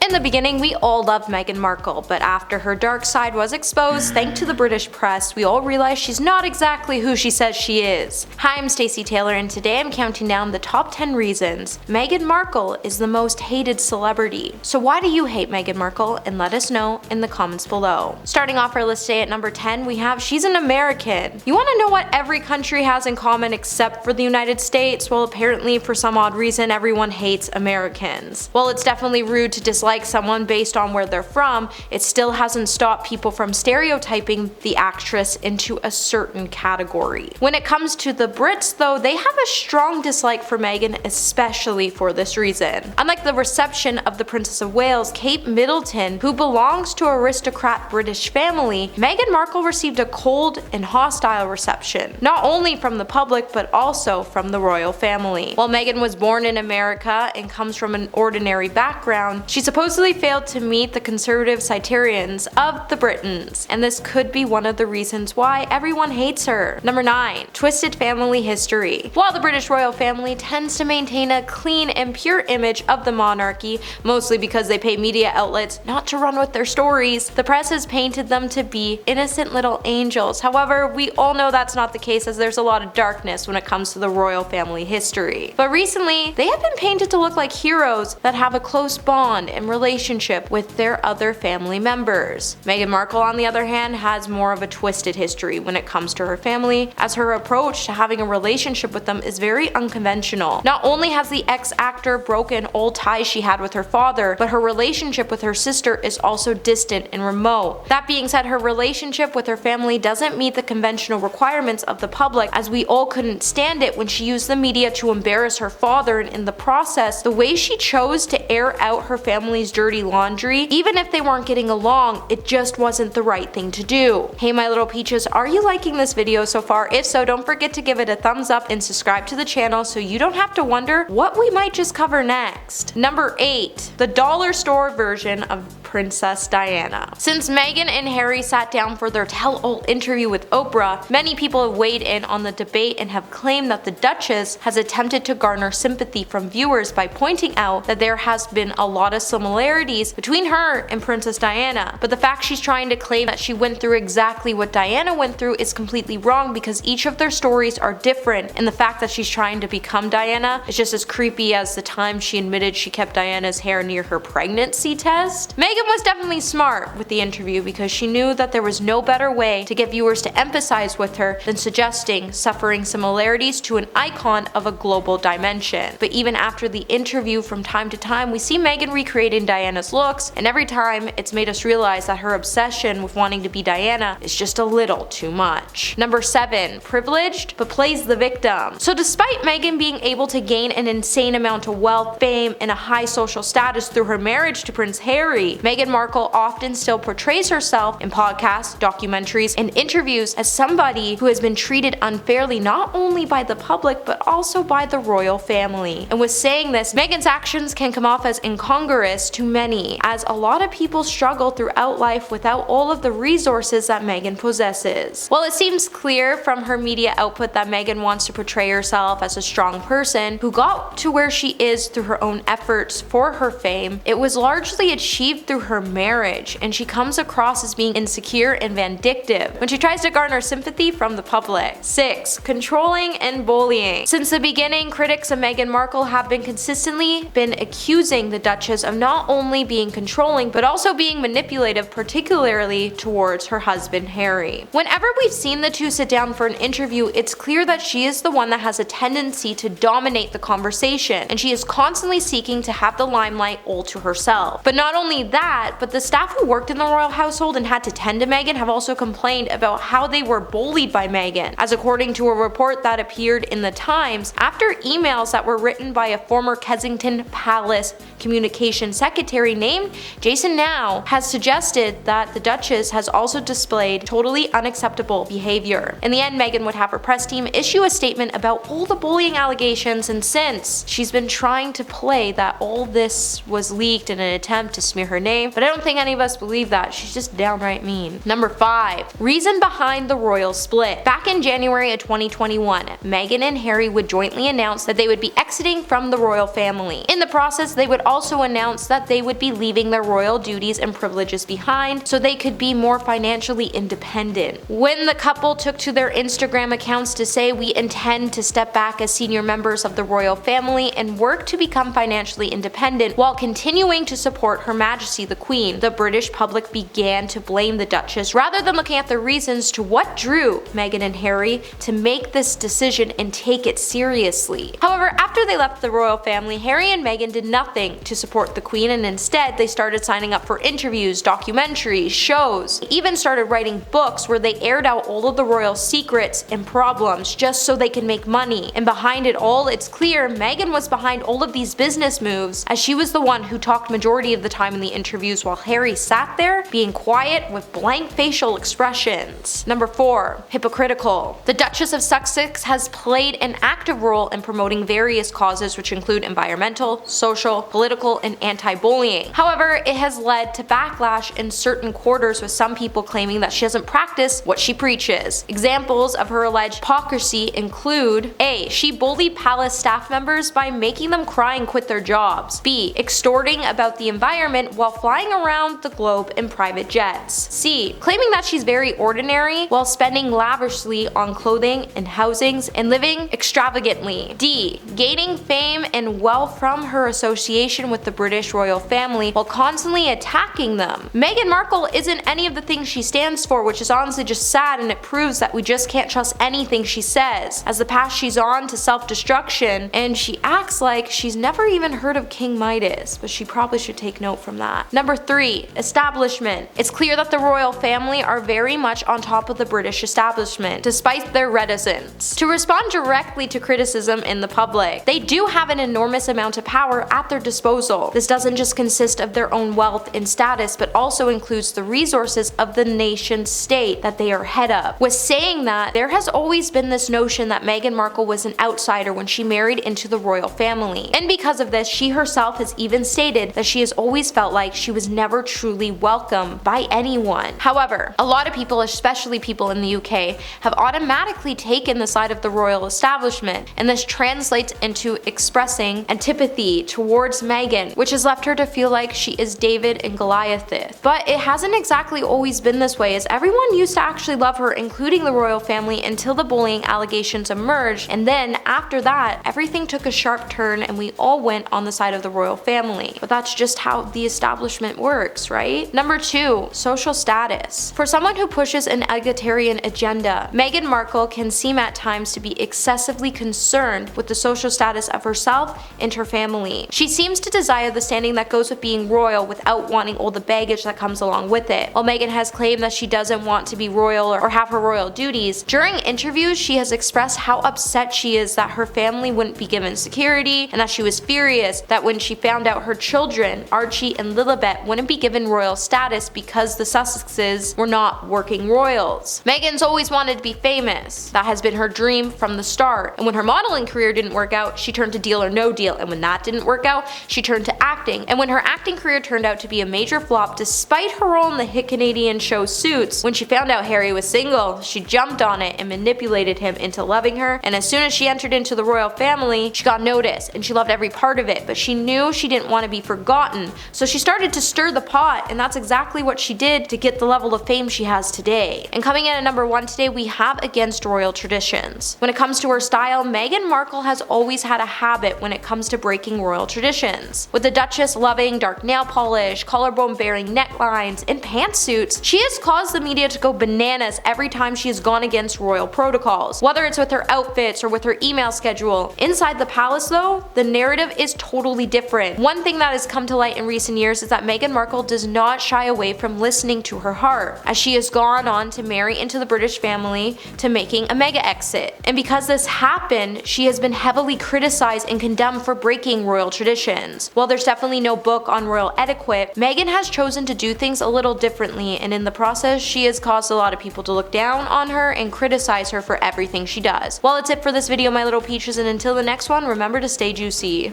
In the beginning, we all loved Meghan Markle, but after her dark side was exposed, thanks to the British press, we all realized she's not exactly who she says she is. Hi, I'm Stacey Taylor, and today I'm counting down the top 10 reasons Meghan Markle is the most hated celebrity. So why do you hate Meghan Markle? And let us know in the comments below. Starting off our list today at number 10, we have she's an American. You want to know what every country has in common except for the United States? Well, apparently for some odd reason, everyone hates Americans. While it's definitely rude to dislike someone based on where they're from, it still hasn't stopped people from stereotyping the actress into a certain category. When it comes to the Brits though, they have a strong dislike for Meghan, especially for this reason. Unlike the reception of the Princess of Wales, Kate Middleton, who belongs to an aristocrat British family, Meghan Markle received a cold and hostile reception, not only from the public but also from the royal family. While Meghan was born in America and comes from an ordinary background, she supposedly failed to meet the conservative criterions of the Britons, and this could be one of the reasons why everyone hates her. Number 9. Twisted family history. While the British royal family tends to maintain a clean and pure image of the monarchy, mostly because they pay media outlets not to run with their stories, the press has painted them to be innocent little angels. However, we all know that's not the case, as there's a lot of darkness when it comes to the royal family history. But recently, they have been painted to look like heroes that have a close bond and relationship with their other family members. Meghan Markle, on the other hand, has more of a twisted history when it comes to her family, as her approach to having a relationship with them is very unconventional. Not only has the ex-actor broken old ties she had with her father, but her relationship with her sister is also distant and remote. That being said, her relationship with her family doesn't meet the conventional requirements of the public, as we all couldn't stand it when she used the media to embarrass her father, and in the process, the way she chose to air out her family's dirty laundry, even if they weren't getting along, it just wasn't the right thing to do. Hey my little peaches, are you liking this video so far? If so, don't forget to give it a thumbs up and subscribe to the channel so you don't have to wonder what we might just cover next. Number 8. The dollar store version of Princess Diana. Since Meghan and Harry sat down for their tell-all interview with Oprah, many people have weighed in on the debate and have claimed that the Duchess has attempted to garner sympathy from viewers by pointing out that there has been a lot of similarities between her and Princess Diana. But the fact she's trying to claim that she went through exactly what Diana went through is completely wrong, because each of their stories are different, and the fact that she's trying to become Diana is just as creepy as the time she admitted she kept Diana's hair near her pregnancy test. Meghan was definitely smart with the interview, because she knew that there was no better way to get viewers to empathize with her than suggesting suffering similarities to an icon of a global dimension. But even after the interview, from time to time we see Meghan recreating Diana's looks, and every time it's made us realize that her obsession with wanting to be Diana is just a little too much. Number 7. Privileged but plays the victim. So despite Meghan being able to gain an insane amount of wealth, fame, and a high social status through her marriage to Prince Harry, Meghan Markle often still portrays herself in podcasts, documentaries, and interviews as somebody who has been treated unfairly not only by the public but also by the royal family. And with saying this, Meghan's actions can come off as incongruous to many, as a lot of people struggle throughout life without all of the resources that Meghan possesses. While it seems clear from her media output that Meghan wants to portray herself as a strong person who got to where she is through her own efforts for her fame, it was largely achieved through her marriage, and she comes across as being insecure and vindictive when she tries to garner sympathy from the public. 6. Controlling and bullying. Since the beginning, critics of Meghan Markle have consistently been accusing the Duchess of not only being controlling but also being manipulative, particularly towards her husband Harry. Whenever we've seen the two sit down for an interview, it's clear that she is the one that has a tendency to dominate the conversation, and she is constantly seeking to have the limelight all to herself. But not only that, but the staff who worked in the royal household and had to tend to Meghan have also complained about how they were bullied by Meghan, as according to a report that appeared in the Times, after emails that were written by a former Kensington Palace communication secretary named Jason Now has suggested that the Duchess has also displayed totally unacceptable behavior. In the end, Meghan would have her press team issue a statement about all the bullying allegations, and since she's been trying to play that all this was leaked in an attempt to smear her name, but I don't think any of us believe that. She's just downright mean. Number 5. Reason behind the royal split. Back in January of 2021, Meghan and Harry would jointly announce that they would be exiting from the royal family. In the process, they would also announced that they would be leaving their royal duties and privileges behind so they could be more financially independent. When the couple took to their Instagram accounts to say, "We intend to step back as senior members of the royal family and work to become financially independent while continuing to support Her Majesty the Queen," the British public began to blame the Duchess rather than looking at the reasons to what drew Meghan and Harry to make this decision and take it seriously. However, after they left the royal family, Harry and Meghan did nothing to support the Queen, and instead they started signing up for interviews, documentaries, shows, even started writing books where they aired out all of the royal secrets and problems just so they could make money. And behind it all, it's clear Meghan was behind all of these business moves, as she was the one who talked majority of the time in the interviews while Harry sat there being quiet with blank facial expressions. Number 4. Hypocritical. The Duchess of Sussex has played an active role in promoting various causes which include environmental, social, political, and anti-bullying. However, it has led to backlash in certain quarters, with some people claiming that she doesn't practice what she preaches. Examples of her alleged hypocrisy include: A. She bullied palace staff members by making them cry and quit their jobs. B. Extorting about the environment while flying around the globe in private jets. C. Claiming that she's very ordinary while spending lavishly on clothing and housings and living extravagantly. D. Gaining fame and wealth from her association with the British royal family while constantly attacking them. Meghan Markle isn't any of the things she stands for, which is honestly just sad, and it proves that we just can't trust anything she says, as the path she's on to self-destruction, and she acts like she's never even heard of King Midas, but she probably should take note from that. Number 3. Establishment. It's clear that the royal family are very much on top of the British establishment, despite their reticence to respond directly to criticism in the public. They do have an enormous amount of power at their disposal. This doesn't just consist of their own wealth and status, but also includes the resources of the nation state that they are head of. With saying that, there has always been this notion that Meghan Markle was an outsider when she married into the royal family, and because of this, she herself has even stated that she has always felt like she was never truly welcome by anyone. However, a lot of people, especially people in the UK, have automatically taken the side of the royal establishment, and this translates into expressing antipathy towards Meghan, which has left her to feel like she is David and Goliath. But it hasn't exactly always been this way, as everyone used to actually love her, including the royal family, until the bullying allegations emerged, and then after that, everything took a sharp turn and we all went on the side of the royal family. But that's just how the establishment works, right? Number 2. Social status. For someone who pushes an egalitarian agenda, Meghan Markle can seem at times to be excessively concerned with the social status of herself and her family. She seems to desire the standing that goes with being royal without wanting all the baggage that comes along with it. While Meghan has claimed that she doesn't want to be royal or have her royal duties, during interviews she has expressed how upset she is that her family wouldn't be given security, and that she was furious that when she found out her children, Archie and Lilibet, wouldn't be given royal status because the Sussexes were not working royals. Meghan's always wanted to be famous. That has been her dream from the start, and when her modeling career didn't work out, she turned to Deal or No Deal, and when that didn't work out, she turned to acting, and when her acting career turned out to be a major flop despite her role in the hit Canadian show Suits, when she found out Harry was single, she jumped on it and manipulated him into loving her, and as soon as she entered into the royal family, she got noticed and she loved every part of it, but she knew she didn't want to be forgotten, so she started to stir the pot, and that's exactly what she did to get the level of fame she has today. And coming in at number 1 today, we have against royal traditions. When it comes to her style, Meghan Markle has always had a habit when it comes to breaking royal traditions. With the Duchess loving dark nail polish, collarbone bearing necklines, and pantsuits, she has caused the media to go bananas every time she has gone against royal protocols, whether it's with her outfits or with her email schedule. Inside the palace though, the narrative is totally different. One thing that has come to light in recent years is that Meghan Markle does not shy away from listening to her heart, as she has gone on to marry into the British family to making a mega exit. And because this happened, she has been heavily criticized and condemned for breaking royal traditions. While there's definitely no book on royal etiquette, Meghan has chosen to do things a little differently, and in the process, she has caused a lot of people to look down on her and criticize her for everything she does. Well, that's it for this video, my little peaches, and until the next one, remember to stay juicy.